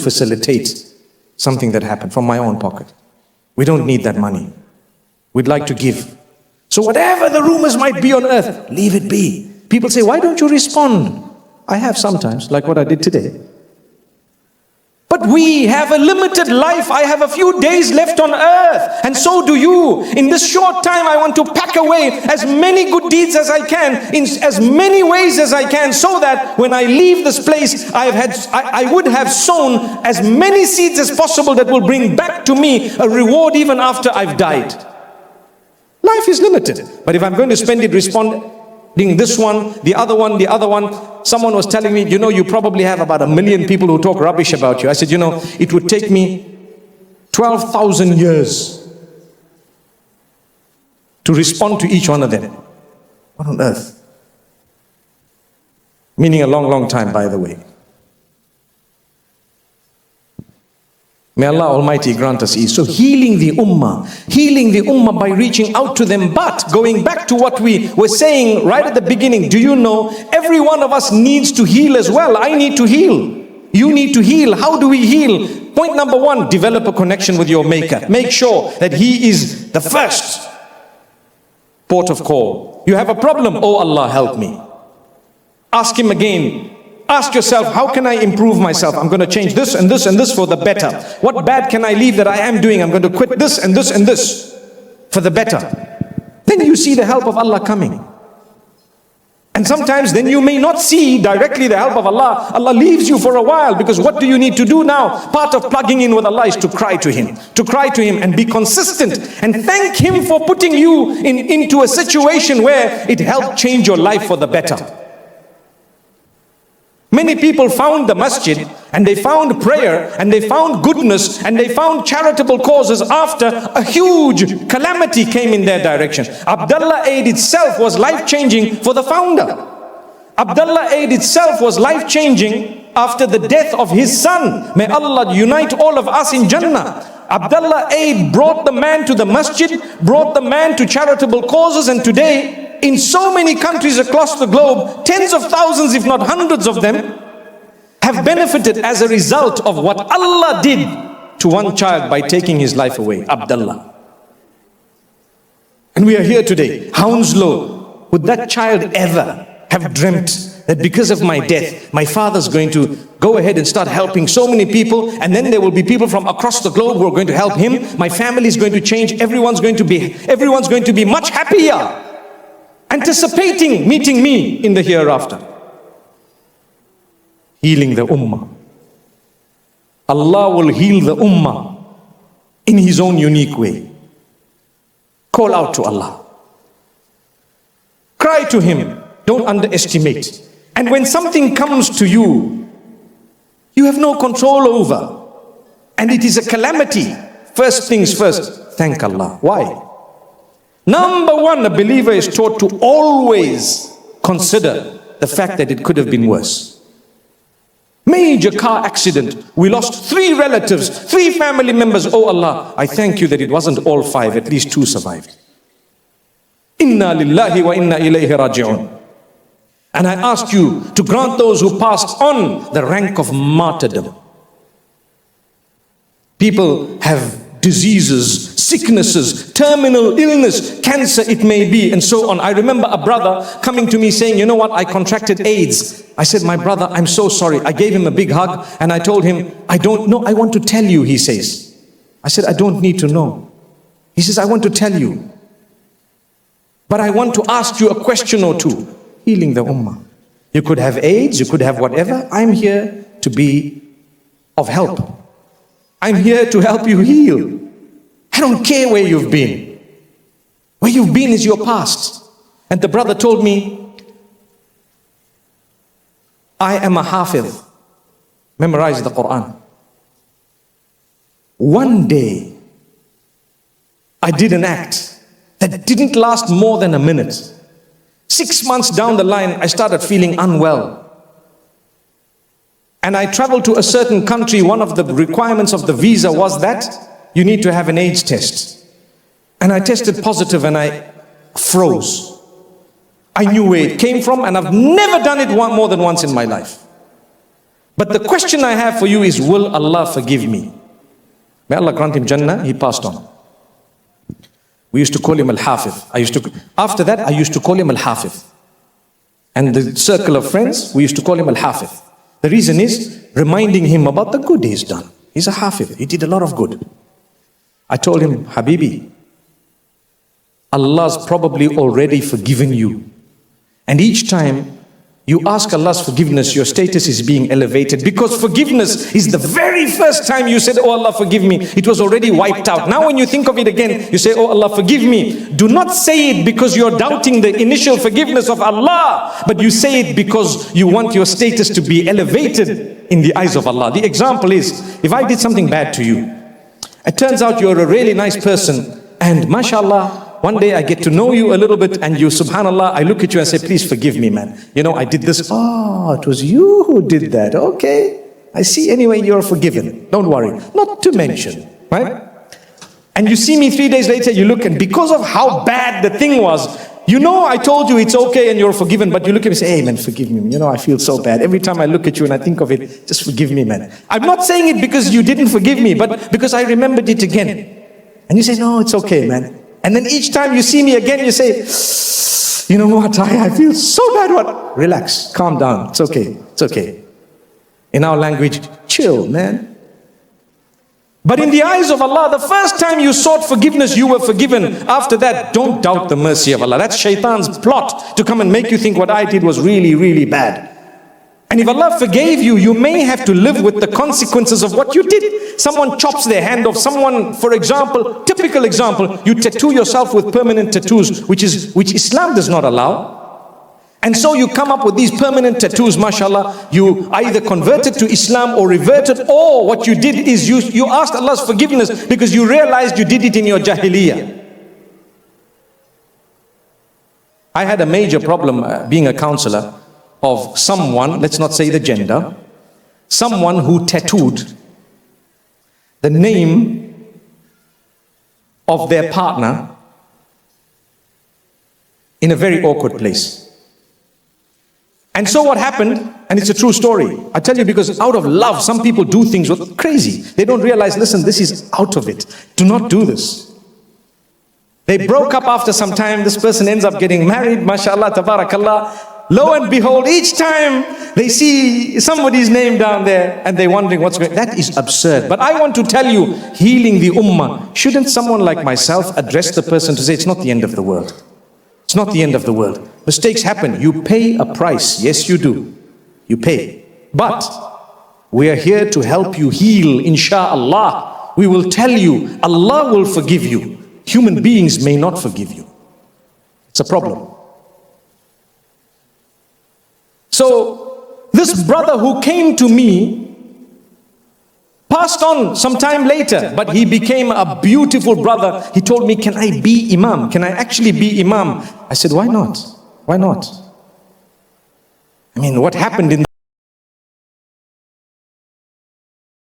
facilitate something that happened from my own pocket. We don't need that money. We'd like to give. So whatever the rumors might be on earth, leave it be. People say, why don't you respond? I have sometimes, like what I did today. But we have a limited life. I have a few days left on earth, and so do you. In this short time, I want to pack away as many good deeds as I can, in as many ways as I can, so that when I leave this place, I would have sown as many seeds as possible that will bring back to me a reward even after I've died. Life is limited. But if I'm going to spend it responding this one, the other one, someone was telling me, you know, you probably have about 1 million people who talk rubbish about you. I said, you know, it would take me 12,000 years to respond to each one of them. What on earth? Meaning a long, long time, by the way. May Allah Almighty grant us ease. So healing the ummah by reaching out to them. But going back to what we were saying right at the beginning, do you know, every one of us needs to heal as well. I need to heal. You need to heal. How do we heal? Point number one, develop a connection with your Maker. Make sure that He is the first port of call. You have a problem, oh Allah, help me. Ask Him again. Ask yourself, how can I improve myself? I'm going to change this and this and this for the better. What bad can I leave that I am doing? I'm going to quit this and this and this for the better. Then you see the help of Allah coming. And sometimes then you may not see directly the help of Allah. Allah leaves you for a while, because what do you need to do now? Part of plugging in with Allah is to cry to Him. To cry to Him and be consistent and thank Him for putting you into a situation where it helped change your life for the better. Many people found the masjid, and they found prayer, and they found goodness, and they found charitable causes after a huge calamity came in their direction. Abdullah Aid itself was life-changing for the founder. Abdullah Aid itself was life-changing after the death of his son. May Allah unite all of us in Jannah. Abdullah Aid brought the man to the masjid, brought the man to charitable causes, and today, in so many countries across the globe, tens of thousands, if not hundreds of them, have benefited as a result of what Allah did to one child by taking his life away, Abdullah. And we are here today. Hounslow, would that child ever have dreamt that because of my death, my father's going to go ahead and start helping so many people, and then there will be people from across the globe who are going to help him. My family is going to change. Everyone's going to be much happier, anticipating meeting me in the hereafter. Healing the ummah. Allah will heal the ummah in His own unique way. Call out to Allah. Cry to Him. Don't underestimate. And when something comes to you, you have no control over, and it is a calamity, first things first, thank Allah. Why? Number one, a believer is taught to always consider the fact that it could have been worse. Major car accident. We lost 3 relatives, 3 family members. Oh Allah, I thank you that it wasn't all 5, at least 2 survived. Inna lillahi wa inna ilayhi raji'un. And I ask you to grant those who passed on the rank of martyrdom. People have diseases, sicknesses, terminal illness, cancer it may be, and so on. I remember a brother coming to me saying, you know what, I contracted AIDS. I said, my brother, I'm so sorry. I gave him a big hug and I told him, I don't know, I want to tell you, he says. I said, I don't need to know. He says, I want to tell you, but I want to ask you a question or two. Healing the ummah. You could have AIDS, you could have whatever. I'm here to be of help. I'm here to help you heal. I don't care where you've been. Where you've been is your past. And the brother told me, I am a hafiz. Memorize the Quran. One day, I did an act that didn't last more than a minute. 6 months down the line, I started feeling unwell. And I traveled to a certain country. One of the requirements of the visa was that you need to have an AIDS test. And I tested positive and I froze. I knew where it came from, and I've never done it more than once in my life. But the question I have for you is, will Allah forgive me? May Allah grant him Jannah. He passed on. We used to call him Al-Hafiz. After that, I used to call him Al-Hafiz. And the circle of friends, we used to call him Al-Hafiz. The reason is reminding him about the good he's done. He's a Hafiz. He did a lot of good. I told him, Habibi, Allah's probably already forgiven you. And each time you ask Allah's forgiveness, your status is being elevated, because forgiveness is the very first time you said, oh Allah forgive me, it was already wiped out. Now when you think of it again, you say, oh Allah forgive me. Do not say it because you're doubting the initial forgiveness of Allah, but you say it because you want your status to be elevated in the eyes of Allah. The example is, if I did something bad to you, it turns out you're a really nice person, and mashallah, one day I get to know you a little bit, and you, subhanallah, I look at you and say, please forgive me, man. You know, I did this. Oh, it was you who did that. Okay. I see. Anyway, you're forgiven. Don't worry. Not to mention, right? And you see me 3 days later, you look, and because of how bad the thing was, you know, I told you it's okay and you're forgiven, but you look at me and say, hey man, forgive me. You know, I feel so bad. Every time I look at you and I think of it, just forgive me, man. I'm not saying it because you didn't forgive me, but because I remembered it again. And you say, no, it's okay, man. And then each time you see me again, you say, you know what, I feel so bad. What? Relax, calm down. It's okay. It's okay. In our language, chill, man. But in the eyes of Allah, the first time you sought forgiveness, you were forgiven. After that, don't doubt the mercy of Allah. That's shaitan's plot to come and make you think what I did was really, really bad. And if Allah forgave you, you may have to live with the consequences of what you did. Someone chops their hand off. Someone, for example, typical example, you tattoo yourself with permanent tattoos, which Islam does not allow. And so you come up with these permanent tattoos, mashallah. You either converted to Islam or reverted, or what you did is you asked Allah's forgiveness because you realized you did it in your jahiliyyah. I had a major problem being a counselor of someone, let's not say the gender, someone who tattooed the name of their partner in a very awkward place. And so what happened, and it's a true story, I tell you, because out of love, some people do things crazy. They don't realize, listen, this is out of it. Do not do this. They broke up after some time. This person ends up getting married, mashallah, tabarakallah. Lo and behold, each time they see somebody's name down there and they're wondering what's going on. That is absurd. But I want to tell you, healing the ummah, shouldn't someone like myself address the person to say, it's not the end of the world. It's not the end of the world. Mistakes happen. You pay a price. Yes, you do. You pay. But we are here to help you heal, insha'Allah. We will tell you, Allah will forgive you. Human beings may not forgive you. It's a problem. So this brother who came to me passed on some time later, but he became a beautiful brother. He told me, can I be imam? Can I actually be imam? I said, why not? Why not? I mean, what happened in